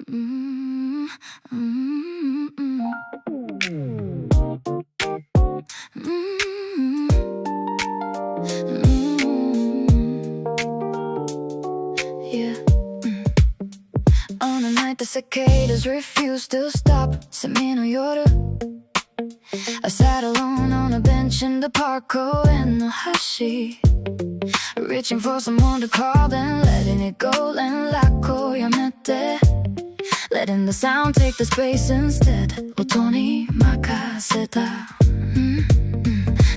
Mm, mm, mm, mm, yeah. On a night the cicadas refuse to stop. セミの夜 I sat alone on a bench in the park 公園の端 Reaching for someone to call, then letting it go 連絡をやめて Letting the sound take the space instead 音に任せた、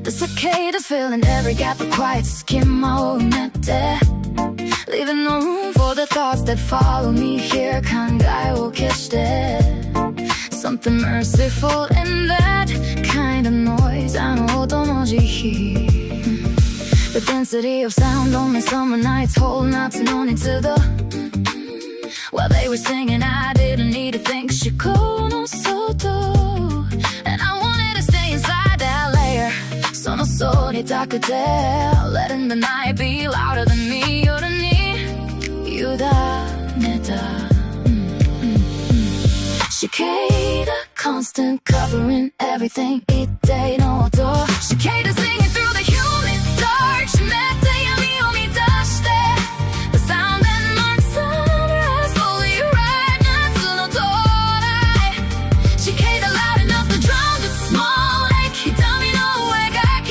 The cicadas filling every gap of quiet 隙間を埋めて Leaving no room for the thoughts that follow me here 考えを消して Something merciful in that kind of noise あの音の慈悲The density of sound only summer nights hold 夏の熱度 While they were singing I didn't need to think 思考の外 And I wanted to stay inside that layer その層にたくて Letting the night be louder than me 夜に委ねた、Cicada constant covering everything 一定の音 Cicada singing through the humid dark 湿った闇を満たして The sound that marks sunrise fully right 夏の到来 Cicada loud enough to drown the small lake 瞳の上書き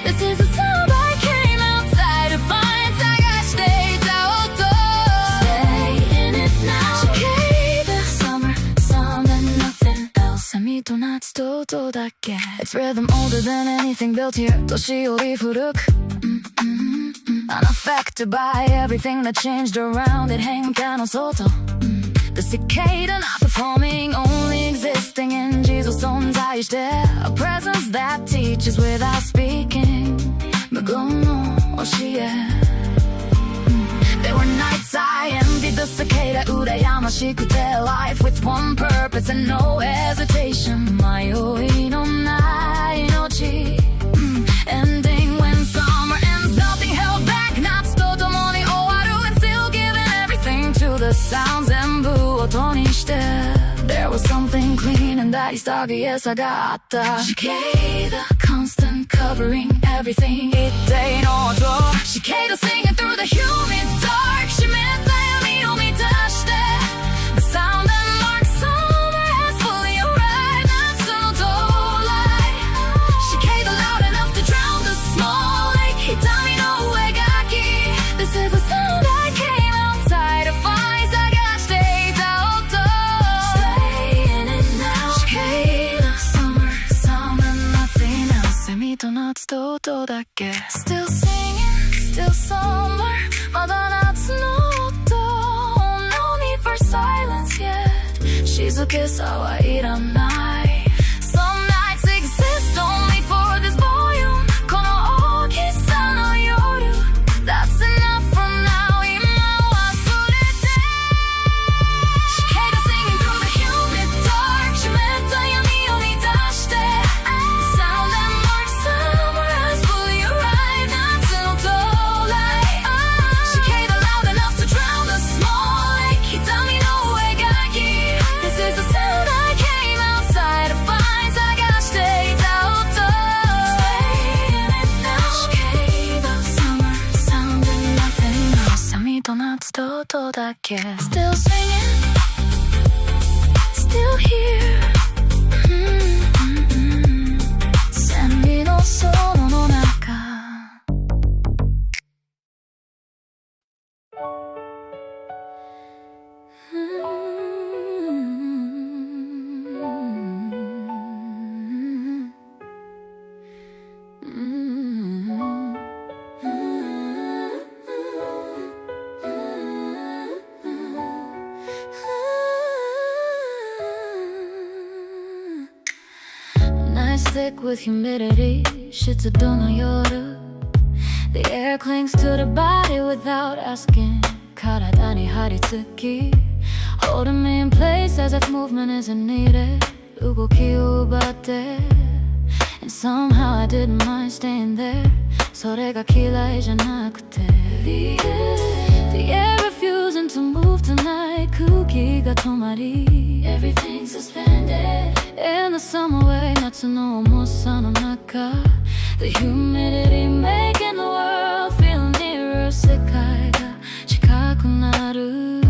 This is the sound I came outside to find 探していた音 Stay in it now Cicada summer sound and nothing else セミと夏と音だけ It's rhythm older than anything built here 年より古くUnaffected by everything that changed around it 変化の外 The cicada not performing only existing in Jesus 存在して A presence that teaches without speaking 無言の教えThere were nights I envied the cicada 羨ましくて Life with one purpose and no hesitation 迷いのない命 Ending when summer ends Nothing held back 夏と共に終わる And still giving everything to the sound 全部音にして There was something clean and that 潔さがあった Cicada constant covering everything 一定の音 Cicada singing through the humid dark 湿った闇を満たして The sound that marks summer has fully arrived 夏の到来 Cicada loud enough to drown the small lake 瞳の上書き This is the sound I came outside to find 探していた音 Stay in it now Cicada summer sound and nothing else セミと夏と音だけ Still singing still summer まだ夏の音 No need for silence yet 静けさはいらない Some nights exist only for this volume この大きさの夜 That's enough for now 今忘れて Cicada singing through the humid dark 湿った闇を満たして Sound that marks summer has fully arrived 夏の到来 Cicada loud enough to drown the small lake 瞳の上書き This is the sound I came outside to find 探していた音 Stay in it now Cicada summer sound and nothing else セミと夏と音だけ Still singing Still here セミの園の中Nights thick with humidity 湿度の夜 The air clings to the body without asking 体に張り付き Holding me in place as if movement isn't needed 動きを奪って And somehow I didn't mind staying there それが嫌いじゃなくて The air refusing to move tonight 空気が止まり Everything suspended In the summer way 夏の重さの中 The humidity making the world feel nearer 世界が近くなる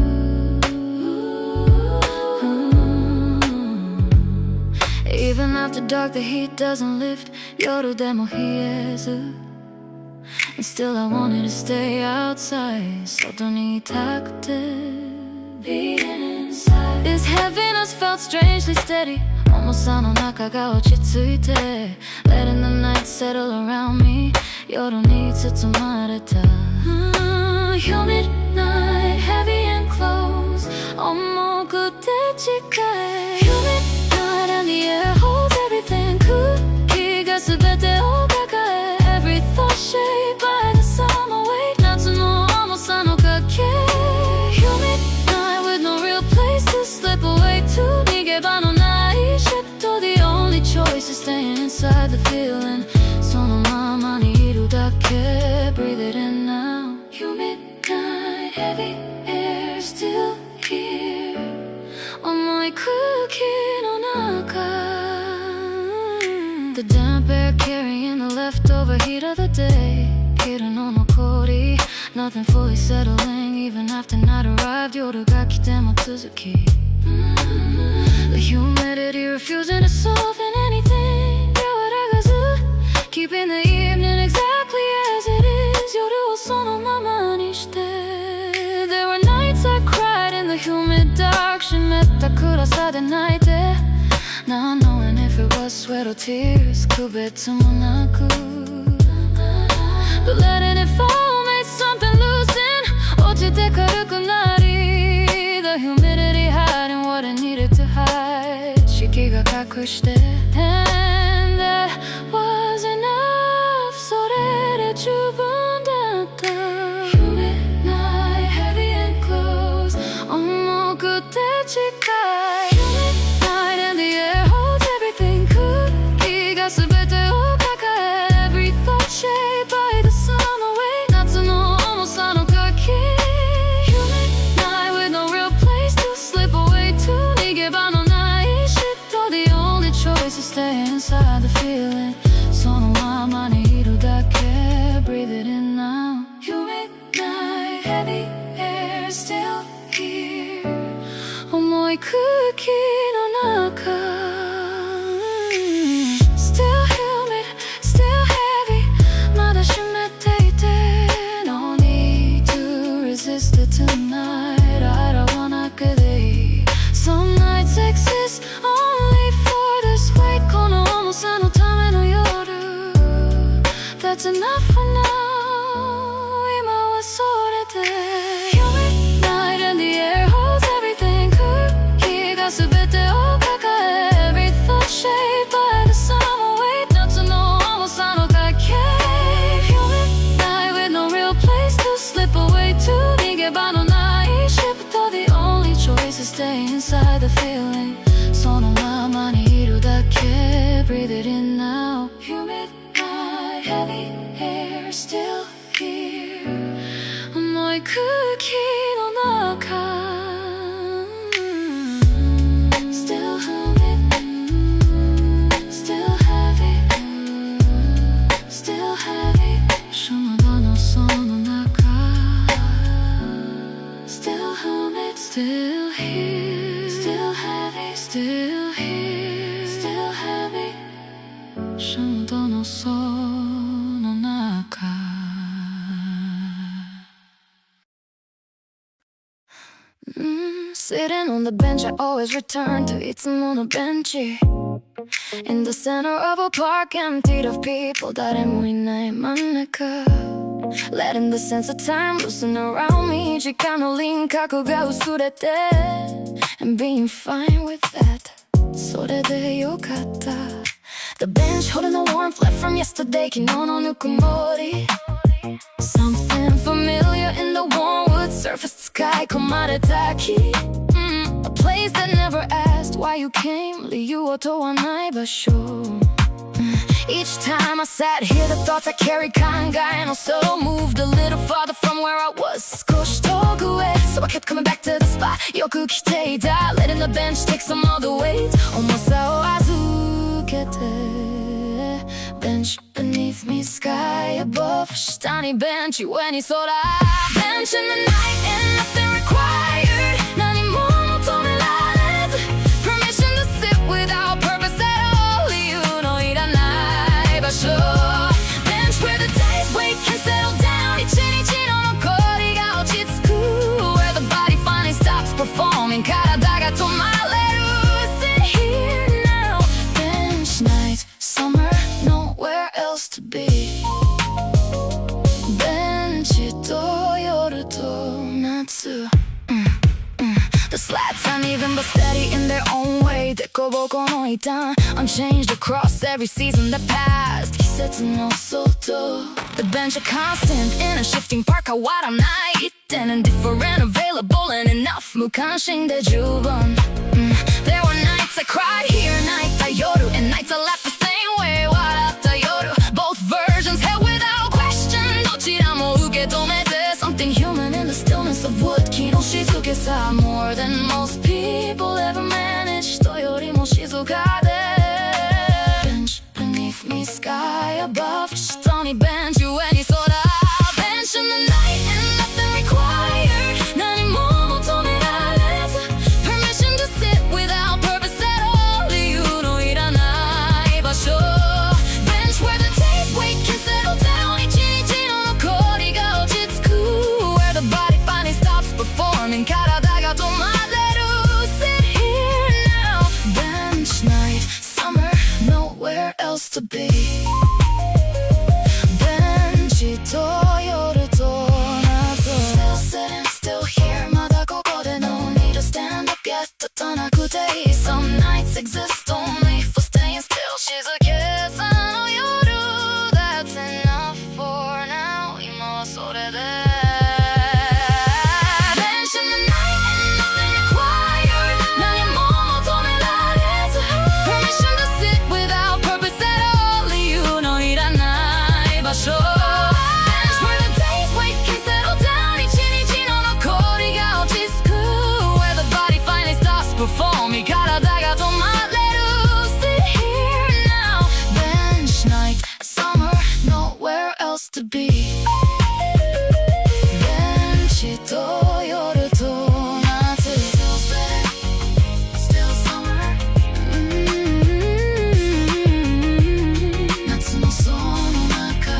Even after dark the heat doesn't lift 夜でも冷えず And still I wanted to stay outside 外にいたくて Being inside This heaviness felt strangely steady 重さの中が落ち着いて Letting the night settle around me 夜に包まれた、Humid night heavy and close 重くて近い Humid night and the air holds everything 空気が全てを抱え Every thought shaped by the summer weight 夏の重さのかけ Humid night with no real place to slip away to 逃げ場のないshipと The only choice is staying inside the feeling そのままにいるだけ Breathe it in now Humid night heavy air still here 重い空気の中The damp air carrying the leftover heat of the day 昼の残り Nothing fully settling Even after night arrived 夜が来ても続き The humidity refusing to soften anything 和らがず Keeping the evening exactly as it is 夜をそのままにして There were nights I cried in the humid dark 湿った暗さで泣いてNot knowing if it was sweat or tears 区別もなく But letting it fall made something loosen 落ちて軽くなり The humidity hiding what it needed to hide 四季が隠して And that was enough それで十分だった Humid night heavy and close 重くて近い Humid night and the air holds everything 空気が全てを抱え Every thought shaped by the summer weight 夏の重さのかけ Humid night with no real place to slip away to 逃げ場のないshitと The only choice is stay inside the feeling そのままにいるだけ Breathe it in now Humid night heavy air still here 重い空気の中 Still humid, still heavy まだ湿っていて No need to resist it tonight 洗わなくていい Some nights exist only for this weight この重さのための夜 That's enough for now 今はそれで Humid night and the air holds everything 空気が全てを抱え Every thought shaped by the summer weight 夏の重さのかけ Humid night with no real place to slip away to 逃げ場のないshipと The only choice is stay inside the feeling そのままにいるだけ Breathe it in now Humid night heavy air still here 重い空気の中Still humid, still heavy, still heavy シュマダのその中 Still humid, still here, still heavy, still here, still heavy シュマダのその中Sitting on the bench, I always return to いつものベンチ In the center of a park, emptied of people 誰もいない真ん中 Letting the sense of time loosen around me 時間の輪郭が薄れて And being fine with that それでよかった The bench holding the warmth left from yesterday 昨日のぬくもり Something familiar in the warm wood surface 使い込まれた木 A place that never asked why you came 理由を問わない場所 Each time I sat here, the thoughts I carried考えのso moved a little farther from where I was 少し遠くへ So I kept coming back to the spot よく来ていた Letting the bench take some of the weight 重さを預けて Bench beneath me, sky above 下にベンチ上に空 Bench in the night and nothing required 何も求められず Permission to sit without purpose at all 理由のいらない場所 Bench where the day's weight can settle down 一日の残りが落ち着く Where the body finally stops performing 体が止まれる Sit here now Bench night, summer, nowhere else to be ベンチと夜と夏The slats uneven but steady in their own way デコボコの板 Unchanged across every season that passed 季節の外 The bench a constant in a shifting park 変わらない Indifferent, available and enough 無関心で十分 There were nights I cried here 泣いた夜 And nights I laughed the same way 笑った夜 Both versions held without question どちらも受け止めて Something human in the stillness of wood 気の静けさ More than most people ever manage 人よりも静かで Bench beneath me, sky above 下にベンチ上に空 Bench in the night and nothing required 何も求められず Permission to sit without purpose at all 理由のいらない場所 Bench where the day's weight can settle down 一日の残りが落ち着く Where the body finally stops performing 体が止まれる Sit here now Bench night, summer, nowhere else to be ベンチと夜と夏 Still sitting, still here まだここで No need to stand up yet 立たなくていい Some nights exist only for staying still 静けさの夜 That's enough for now 今はそれで Bench in the night and nothing required 何も求められず Permission to sit without purpose at all 理由のいらない場所 Bench where the day's weight can settle down 一日の残りが落ち着く Where the body finally stops performing 体が止まれる Sit here now Bench night, summer, nowhere else to be ベンチと夜と夏 Still spinning, still summer 夏のその中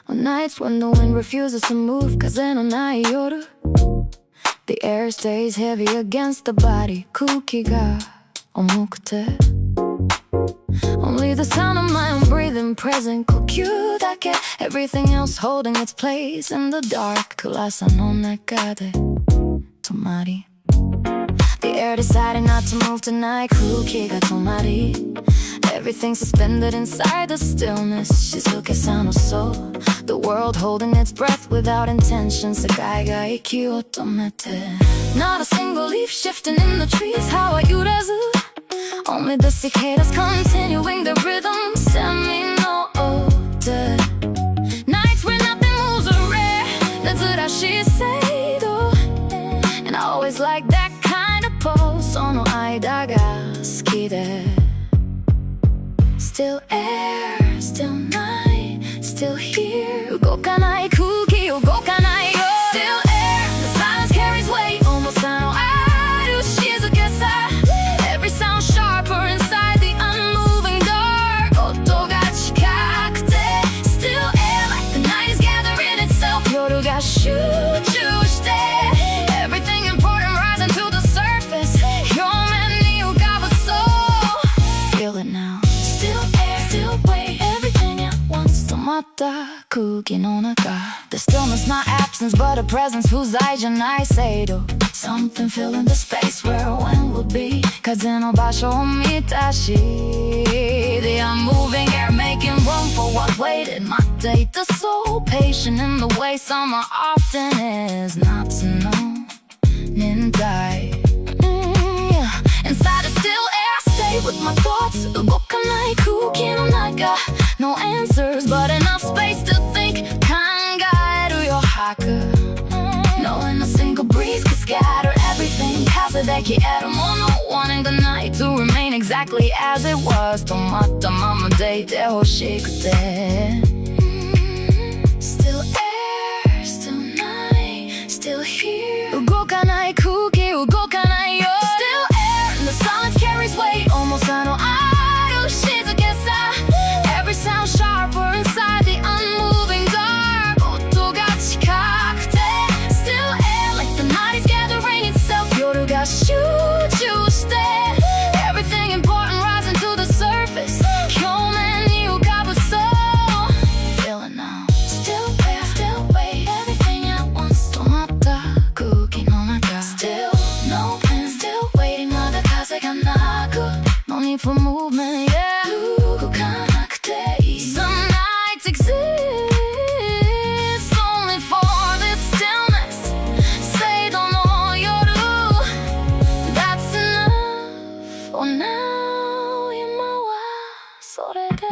Nights when the wind refuses to move 風のない夜 The air stays heavy against the body 空気が重くて Only the sound of my own breathing present 呼吸だけ Everything else holding its place in the dark 暗さの中で止まり The air decided not to move tonight 空気が止まり Everything suspended inside the stillness 静けさの soul The world holding its breath without intention 世界が息を止めて Not a single leaf shifting in the trees 葉は揺れず Only the cicadas continuing the rhythm Semi-noted Nights where nothing moves are rare 珍しい制度 And I always like that kind of pose その間が好きで Still air, still night, still here 動かない空気動かないよ Still air, the silence carries weight 重さのある静けさ Every sound sharper inside the unmoving dark 音が近くて Still air, like the night is gathering itself 夜が集中して Everything important rising to the surface 表面に浮かぶ soul Feel it now Still air, still weight Everything at once 止まった空気の中 The stillness not absence but a presence 不在じゃない制度 Something filling the space where when will be 風の場所を満たし The unmoving air making room for what waited 待っていた so patient in the way summer often is 夏の年代 Inside a still air stay with my thoughts 動かない空気の中 No answers but enough space to think 考える余白 Knowing a single breeze could scatter everything 風で消えるもの Wanting the night to remain exactly as it was 止まったままでいてほしくて Still air, still night, still here 動かない空気動かないよ Still air and the silence carries weight 重さのある静けさ Every sound sharper inside the unmoving dark 音が近くて Still air like the night is gathering itself 夜が集中して Everything important rising to the surface 表面に浮かぶ So Feel it now Still air, still wait Everything at once 止まった空気の中 Still no pen Still waiting まだ風がなく No need for movement, yeah 動かなくていい Some nights exist Only for this stillness 制度の夜 That's enough for now 今はそれで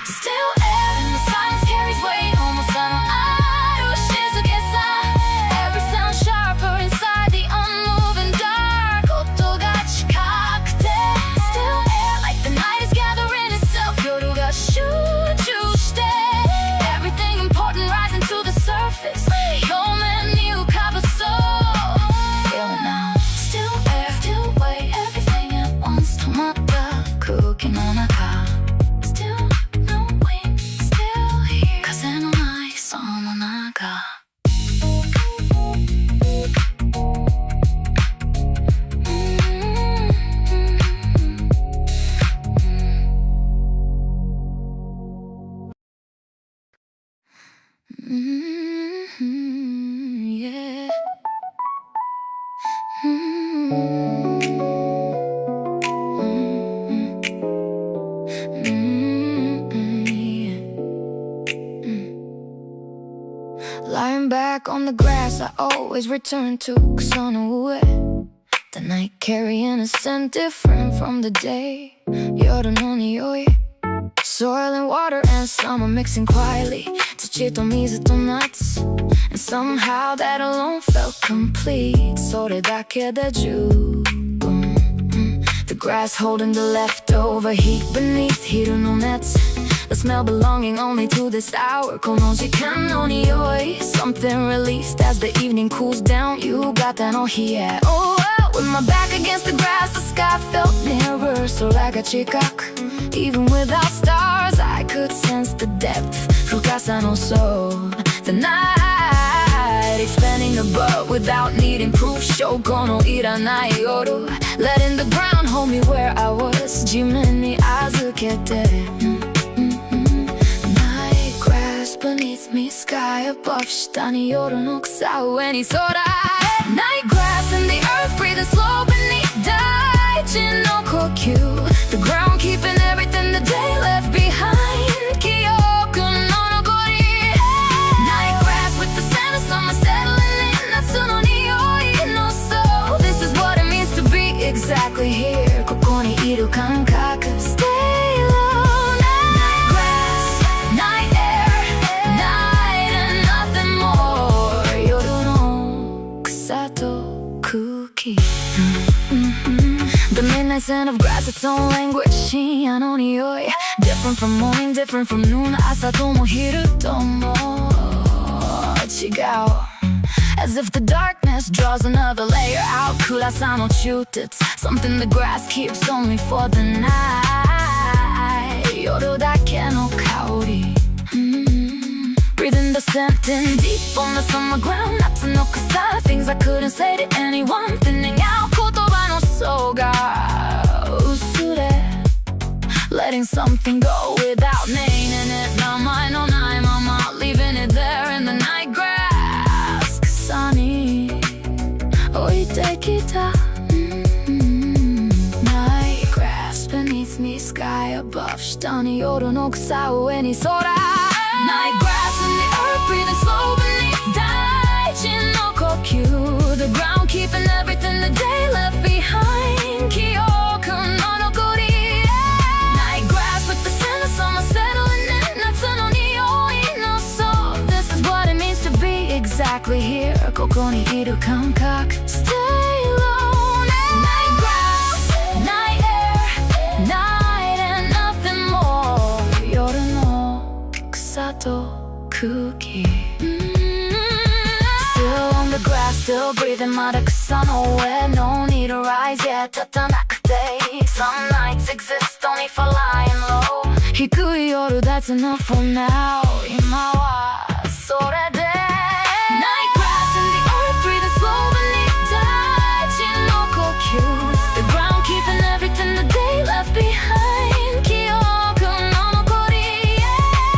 Still air and the silence carries weight 重さのある静けさ Every sound sharper inside the unmoving dark 音が近くて Still air like the night is gathering itself 夜が集中して Everything important rising to the surface 表面に浮かぶ So Feel it now Still air, still wait Everything at once 止まった空気の中 Still no wind, still here 風のないその中Yeah. Lying back on the grass I always return to 'cause on the way The night carrying a scent different from the day 夜の匂い Soil and water and summer mixing quietly 土と水と夏 And somehow that alone felt complete それだけで十分 The grass holding the leftover heat beneath 昼の熱 The smell belonging only to this hour この時間の匂い Something released as the evening cools down 夕方の日へ Oh, with my back against the grass The sky felt nearer 空が近く Even without stars I could sense the depth 深さの soul The night expanding above without needing proof 証拠のいらない夜 Letting the ground hold me where I was 地面に預けて Night grass beneath me Sky above 下に夜の草上に空へ Night grass and the earth breathing slow beneath 大地の呼吸 The ground keeping everything the day left behind 記憶の残り Night grass with the scent of summer settling in 夏の匂いの soul This is what it means to be exactly here ここにいる感覚 Stay low Night grass, night air, night and nothing more 夜の草と空気The midnight scent of grass, its own language 深夜の匂い Different from morning, different from noon 朝とも昼とも違う As if the darkness draws another layer out 暗さの中鉄 Something the grass keeps only for the night 夜だけの香り Breathing the scent in deep on the summer ground 夏の草 Things I couldn't say to anyone Thinning out 言葉の層が薄れ Letting something go without naming it 名前のないまま Leaving 下に夜の草上に空 Night grass in the earth breathing slow beneath 大地の呼吸 The ground keeping everything the day left behind 記憶の残り Night grass with the scent of summer settling in 夏の匂いの soul This is what it means to be exactly here ここにいる感覚 Stay low Night grass, night air, night and nothing more 夜の草と空気 Still on the grass, still breathing まだ草の上 No need to rise yet 立たなくていい Some nights exist only for lying low 低い夜 that's enough for now 今はそれで Night grass in the earth breathing slow beneath 大地の呼吸 The ground keeping everything the day left behind 記憶の残り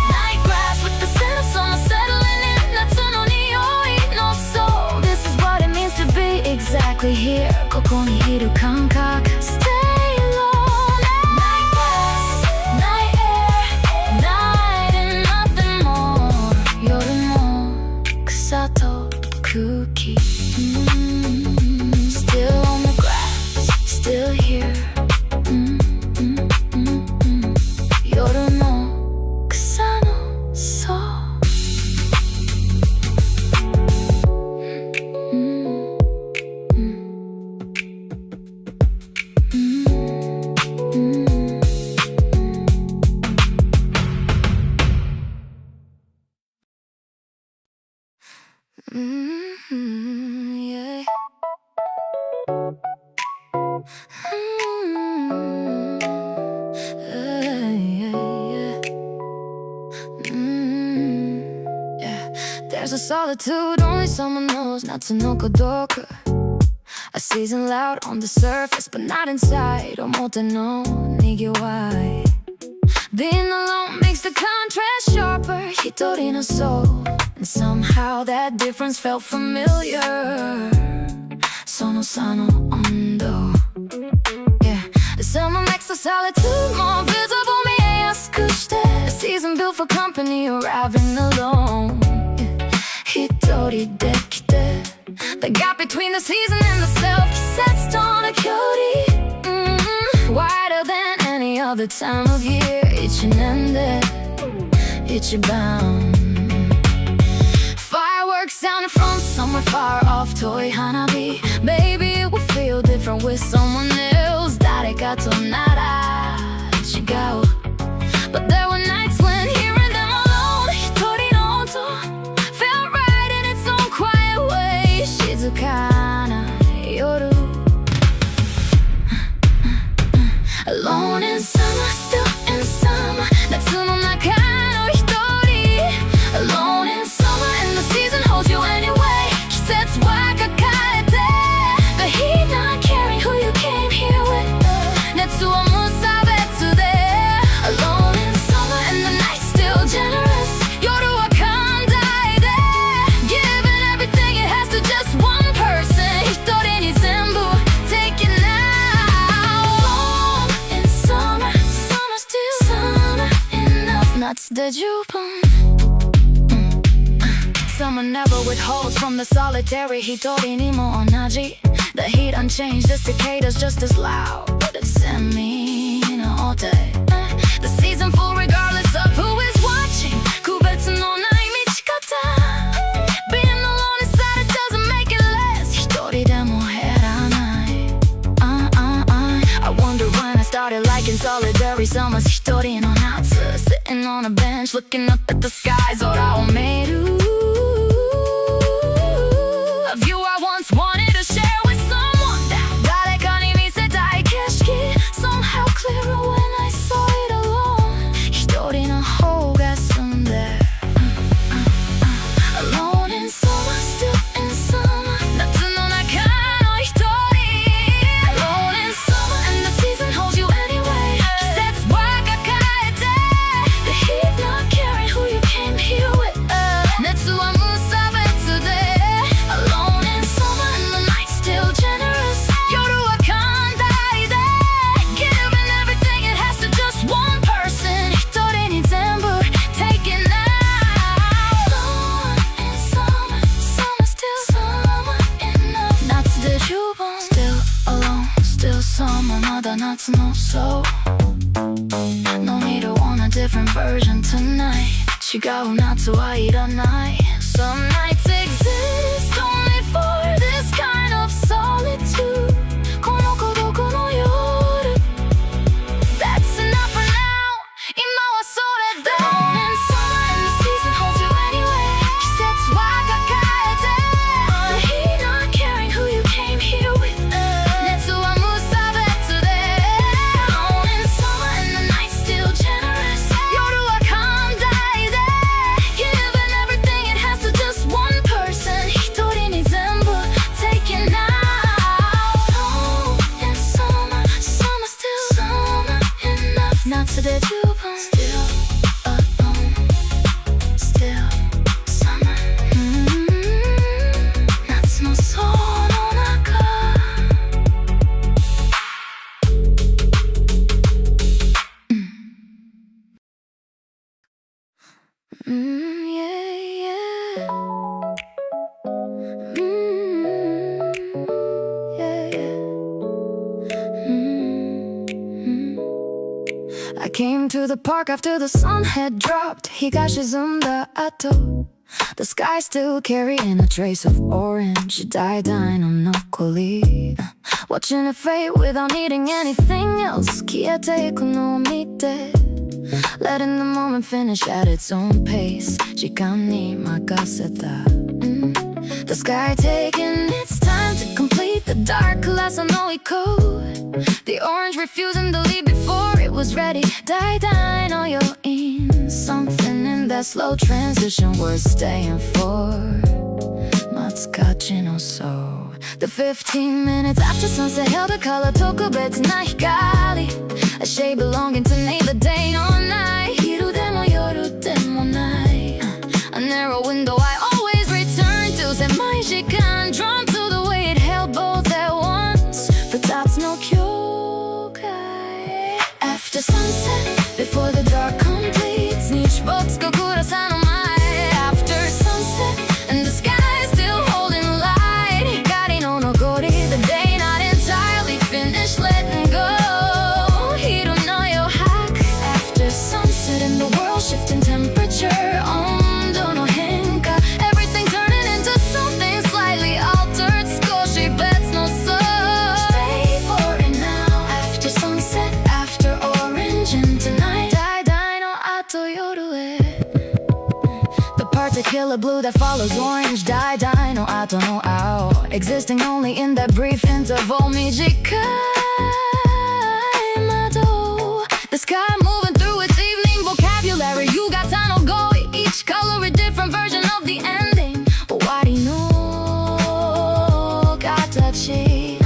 Night grass with the scent of summer settling in 夏の匂いの soul This is what it means to be exactly here ここにいる感覚 Stay low Night grass, night air, night and nothing more 夜の草と空気 Still on the grass, still here 夜の草のそうThere's a solitude only someone knows 夏の孤独 A season loud on the surface but not inside 表のにぎわい Being alone makes the contrast sharper 一人の soul And somehow that difference felt familiar その差の温度 Yeah The summer makes the solitude more visible 見えやすくして A season built for company arriving alone 一人で来て The gap between the season and the self 季節との距離 Wider than any other time of year 一年で一番 Fireworks sounding from somewhere far off 遠い花火 Maybe it will feel different with someone else 誰かとなら違う But there were nights when hearing them alone 一人の音 Felt right in its own quiet way 静かな夜 Alone in summer, still in summer 夏の中の一人 Alone in summer and the season holds you anyway 季節は抱えて But he not caring who you came here with 熱は無差別で Alone in summer and the night still generous 夜は寛大で Giving everything it has to just one person 一人に全部 Take it now Alone in summer Summer still Summer enough 夏で十分Summer never withholds from the solitary 一人にも同じ The heat unchanged, the cicadas just as loud But it's in me all day The season full regardless of who is watching 区別のない道方 Being alone inside it doesn't make it less 一人でも減らない I wonder when I started liking solitary summers 一人の夏 Sitting on a bench looking up at the skies 空を見るA view I once wanted to share with someone 誰かに見せたい景色 Somehow clearer when I saw it alone 一人の方が澄んで Alone in summer, still in summer 夏の中の一人 Alone in summer and the season holds you anyway 季節は抱えて The heat not caring who you came here だ夏の So No need to want a different version tonight 違う夏はいらない Some nights exist only for this kind of solitude この孤独の夜 That's enough for now 今はそれで Alone in summer and the season holds you anyway 季節は抱えて On he not caring who you came here with 熱は無差別で Alone in summer and the night still generous 夜は寛大で Given everything it has to just one person 一人に全部 taken out Alone in summer Summer still Summer enough 夏で十分 Still alone Still summer 夏のその中Yeah, yeah. Yeah, yeah. I came to the park after the sun had dropped 日が沈んだ後 The sky still carrying a trace of orange 橙の残り Watching it fade without needing anything else 消えていくのを見て Letting the moment finish at its own pace 時間に任せた The sky taking its time to complete the dark glass no echo The orange refusing to leave before it was ready 橙の余韻 Something in that slow transition worth staying for 待つ価値の So The 15 minutes after sunset held a color 特別な光 A shade belonging to neither day nor night 昼でも夜でもない A narrow window I always return to 狭い時間 Drawn to the way it held both at once 二つの境界 After sunset Before the dark completes 日没後暗さの前 After sunset And the sky is still holding light 光の残り The day not entirely finished letting go 昼の余白 After sunset And the world shifting temperature 温度の変化 Everything turning into something slightly altered 少し別の So Stay for it now After sunset After orange into night 橙の後夜へ The particular blue that follows orange 橙の後の青 Existing only in that brief interval 短い窓 The sky moving through its evening vocabulary 夕方の語彙 Each color a different version of the ending 終わりの形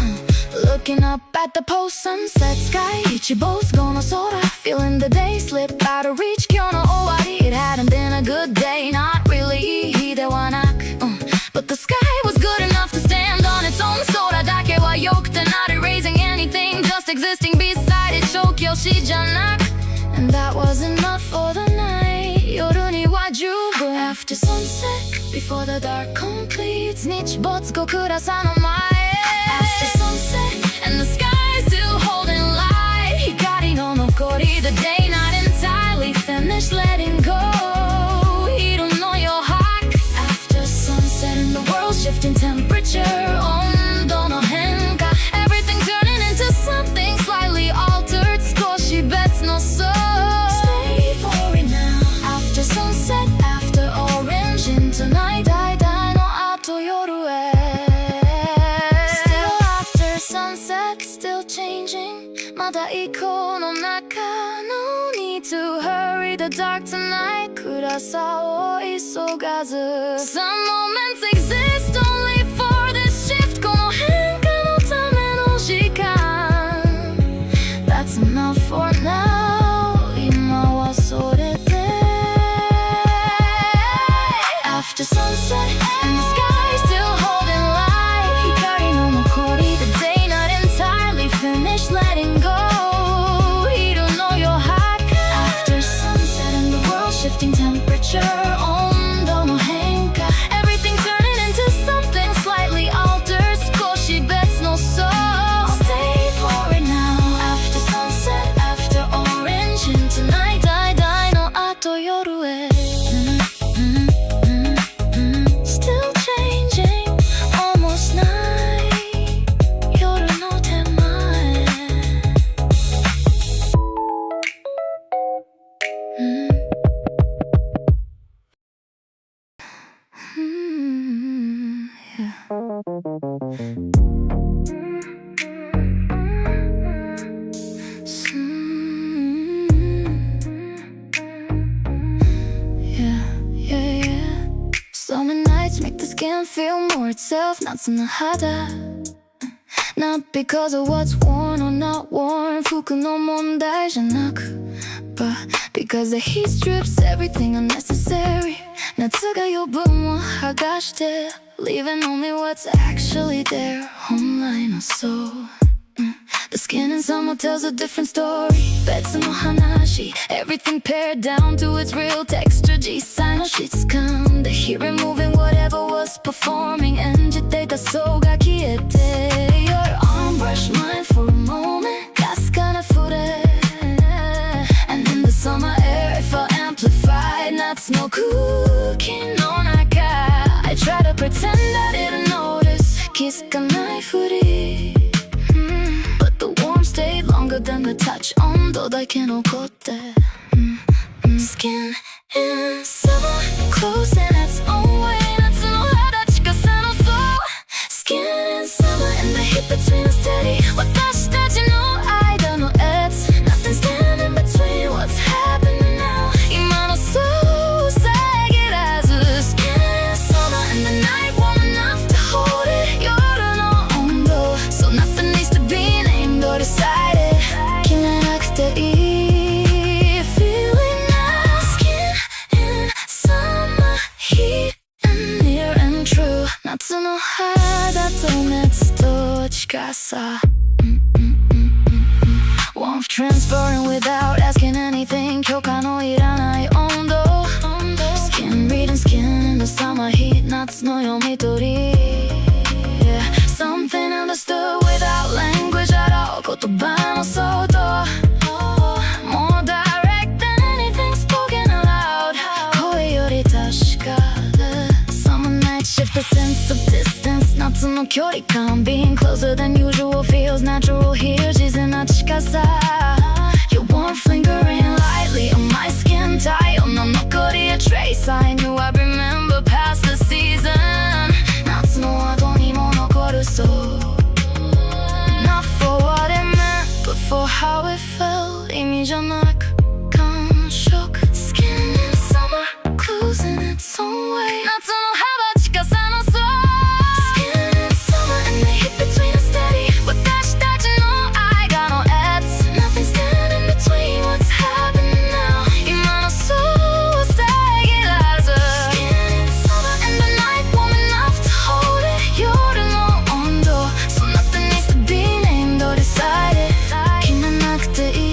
Looking up at the post-sunset sky 日没後の空 Feeling the day slip out of reach 今日の終わり It hadn't been a good day Not really いい日ではなく、But the sky was good enough to stand on its own 空だけは良くて Not erasing anything Just existing beside it 調教師じゃなく And that was enough for the night 夜には十分 After sunset Before the dark completes 日没後暗さの前 After sunset And the sky still holding light 光の残り The day not entirely finished letting go 昼の余白 After sunset And the world shifting temperature 温度の変化 Everything turning into something slightly altered 少し別の So Stay for it now After sunset After orange into night 橙の後夜へ Still after sunset Still changing まだ以降の中 No need to hurry the dark tonight 暗さを急がず Some moments exist only for this shift この変化のための時間 That's enough for now 今はそれで After sunset And the sky still holding light 光の残り The day not entirely finished letting go 昼の余白 After sunset And the world shifting temperature 温度の変化 Everything turning into something slightly altered 少し別の So Stay for it now nights make the skin feel more itself. 夏の肌 Not because of what's worn or not worn 服の問題じゃなく But because the heat strips everything unnecessary 夏が余分を剥がして Leaving only what's actually there 本来のsoul The skin in summer tells a different story 別の話 Everything pared down to its real texture 実際の質感で He removing whatever was performing 演じていた層が消えて Your arm brushed mine for a moment かすかな触れ And in the summer air it felt amplified 夏の空気の中 I try to pretend I didn't notice 気づかないふりThe warmth stayed longer than the touch 温度だけ残って Skin in summer Close in its own way 夏の肌近さの flow Skin in summer and the heat between us steady 私たちの間の edge Nothing standing between what's happening now 今のそう遮らず Skin in summer and the night warm enough to hold it 夜の温度 So nothing needs to be Decided 決めなくていい Feeling now Skin in summer heat and near and true 夏の肌と熱と近さ Warmth transferring without asking anything 許可のいらない温度 Skin reading skin in the summer heat 夏の読み取りSomething understood without language at all 言葉の外 More direct than anything spoken aloud 声より確かで Summer night shift the sense of distance 夏の距離感 Being closer than usual feels natural here 自然な近さ Your warmth lingering lightly on my skin tight 女残り a trace I knew I remember past the season 夏の後にも残る So Not for what it meant But for how it felt 意味じゃなく感触 Skin in summer Clues in its own way 夏の幅近さの soul Skin in summer and the heat between us steady 私たちの間の edge Nothing standing between what's happening now 今のそうを遮らず Skin in summer and the night warm enough to hold it 夜の温度 So nothing needs to be named or decided 決めなくていい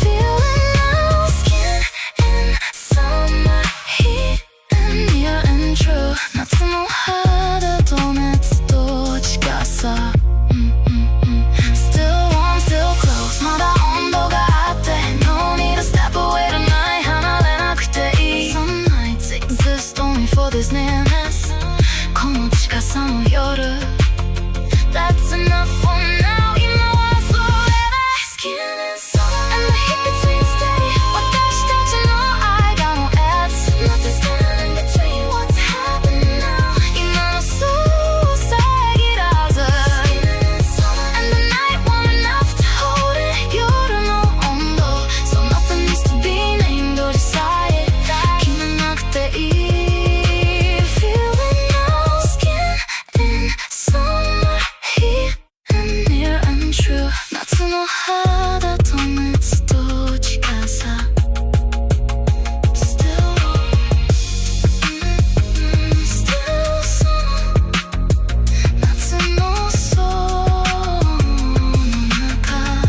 Feeling now Skin in summer heat and near and true 夏の肌と熱と近さ Still warm, still close まだ温度があって No need to step away tonight 離れなくていい Some nights exist only for this nearness この近さの夜 That's enough for now 今はそれで Skin in summer and the heat between steady 私たちの間の edge Nothing standing between what's happening now 今のそうを遮らず Skin in summer and the night warm enough to hold it 夜の温度 So nothing needs to be named or decided 決めなくていい Feeling now Skin in summer heat and near and true 夏の肌と熱と近さ Still Still summer 夏のソウルの中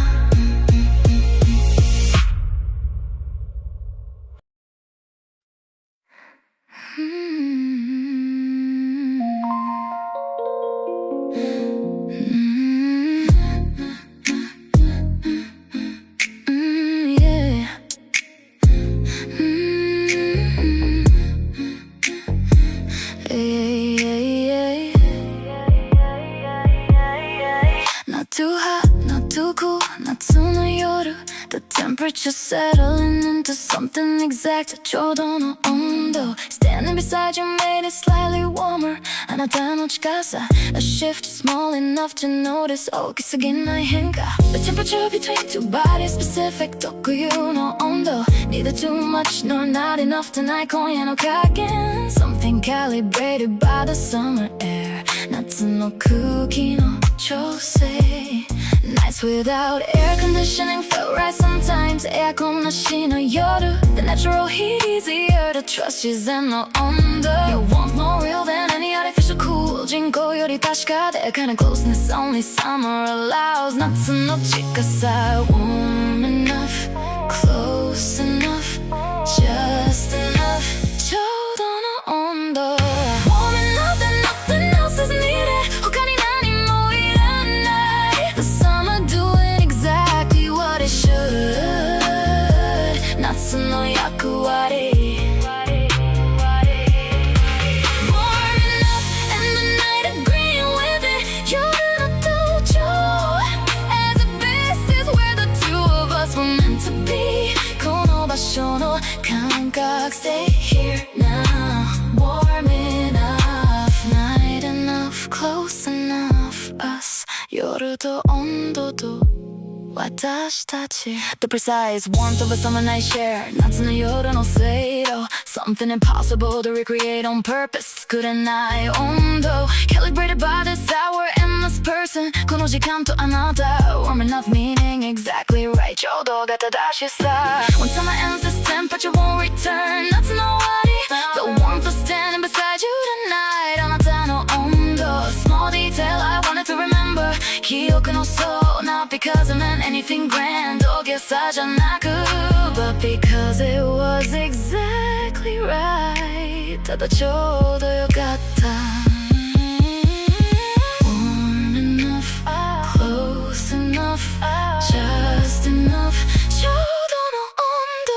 Not too hot, not too cool 夏の夜 The temperature settling into something exact ちょうどの温度 Standing beside you made it slightly warmer あなたの近さ A shift small enough to notice 大きすぎない変化 The temperature between two bodies specific 特有の温度 Neither too much nor not enough tonight 今夜の加減 Something Calibrated by the summer air 夏の空気の調整 Nights without air conditioning felt right sometimes エアコンなしの夜 The natural heat easier to trust 自然の温度 Your warmth more real than any artificial cool 人工より確かで Kind of closeness only summer allows 夏の近さ Warm enough Close enough Just enough ちょうどの温度 Warm enough that nothing else is needed 他に何もいらない The summer doing exactly what it should 夏の役割 Warm enough and the night agreeing with it 夜の登場 As if this is where the two of us were meant to be この場所の感覚 Stay here now Warm enough Night enough Close enough Us 夜と温度と私たち The precise warmth of a summer night share 夏の夜の精度 Something impossible to recreate on purpose 作れない温度 Calibrated by this hour and this person この時間とあなた Warm enough meaning exactly right ちょうどが正しさ When summer ends this temperature won't return 夏の終わり The warmth of standing beside you tonight あなたの温度 Small detail I wanted to remember 記憶のそう Not because it meant anything grand 大げさじゃなく But because it was exactly right ただちょうどよかった Warm enough Close enough Just enough ちょうどの温度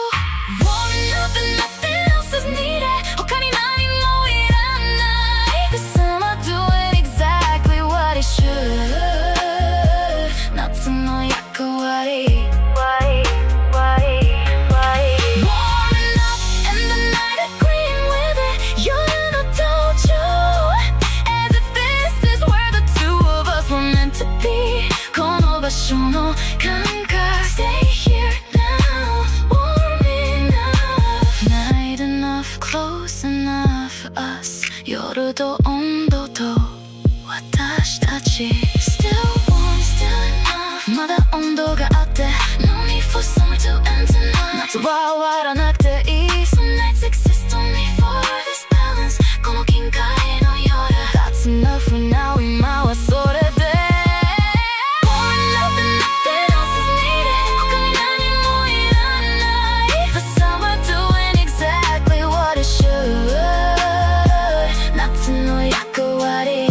Warm enough and nothing else is needed 他に何もいらない The summer doing exactly what it should 夏の役割 Warm enough and the night agreeing with it 夜の登場 As if this is where the two of us were meant to be この場所の感覚 Stay here now Warm enough Night enough Close enough Us 夜と温度と私たち Still warm Still enough まだ温度があって No need for summer to end tonight 夏は終わらなくていい Some nights exist only for this balance この近海の夜 That's enough for now 今はそれで Warm enough and nothing else is needed 他に何もいらない The summer doing exactly what it should 夏の役割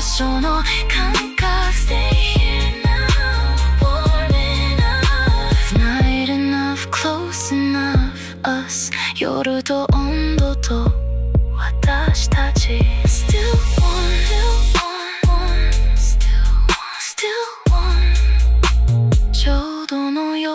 その感覚 Stay here now Warm enough Night enough Close enough Us 夜と温度と私たち Still warm Still warm Still warm ちょうどの夜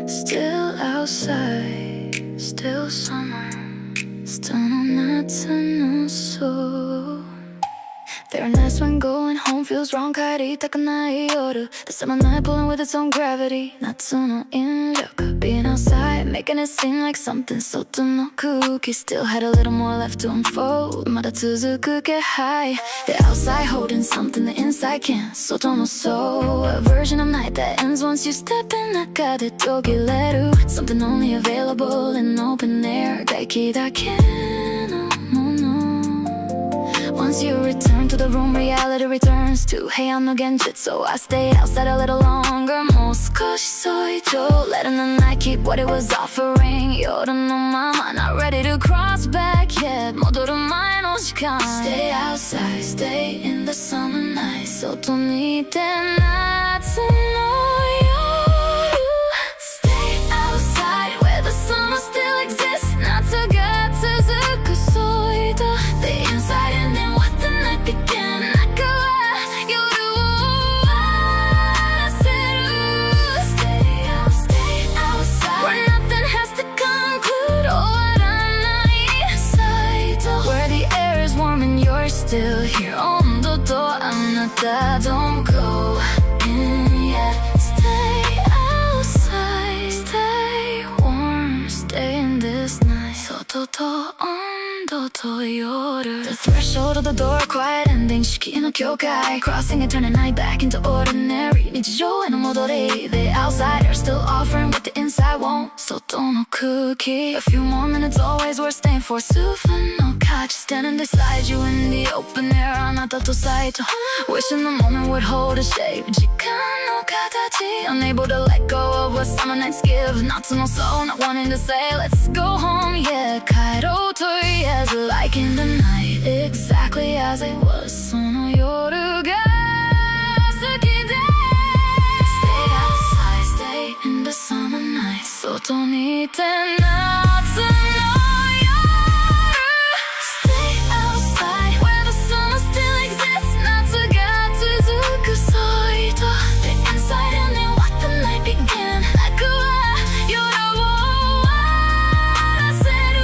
Still outside, still summer, still no夏のそう There are nights when going home feels wrong 帰りたくない夜 The summer night pulling with its own gravity 夏の引力 Being outside, making it seem like something 外の空気 Still had a little more left to unfold まだ続く気配 The outside holding something the inside can't 外の soul A version of night that ends once you step in 中で途切れる Something only available in open air 外気だけのもの Once you return to the room, reality returns to 部屋の現実 So I stay outside a little longer もう少しそいと Letting the night keep what it was offering 夜のまま Not ready to cross back yet 戻る前の時間 Stay outside, stay in the summer night 外にいて夏の夜 Stay outside where the summer still exists た Don't go in yet Stay outside Stay warm Stay in this night 外と温度と夜 The threshold of the door Quiet ending 式の境界 Crossing and turning night back into ordinary 日常への戻り The outsider still offering what the inside won't 外の空気 A few more minutes always worth staying for 数分の価値 Standing beside you in the open air あなたとサイト Wishing the moment would hold a shape 時間の形 Unable to let go of what summer nights give 夏の soul not wanting to say Let's go home yeah 帰ろうと言えず Like in the night Exactly as it was その夜が好きで Stay outside Stay in the summer night 外にいて夏の夜 Stay outside Where the summer still exists 夏が続くそいと The inside and then what the night began 泣くは夜を終わらせる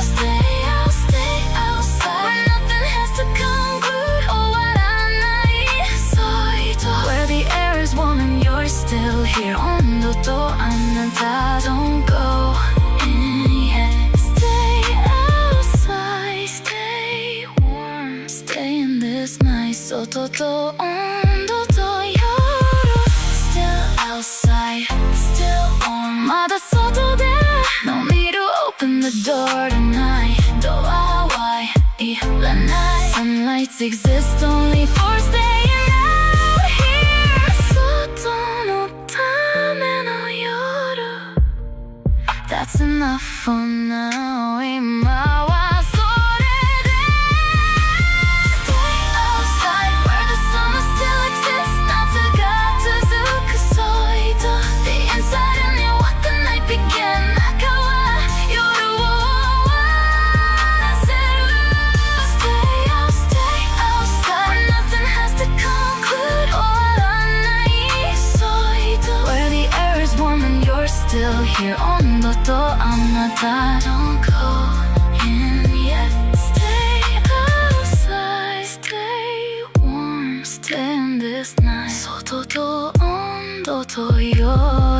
Stay out, stay outside Where nothing has to conclude 終わらないそいと Where the air is warm and you're still here 温度とあなた Don't go in yet Stay outside Stay warm Stay in this night 外と温度と夜 Still outside Still warm まだ外で No need to open the door tonight ドアはいらない Sunlights exist only for staying out here 外のための夜 That's enough for now 今はそれで Stay outside where the summer still exists 夏が続くそいと The inside and then what the night began 中は夜を終わらせる Stay out, stay outside where nothing has to conclude 終わらないそいと Where the air is warm and you're still here 温度とあなた Don't go in yet Stay outside Stay warm Stay in this night 外と温度と夜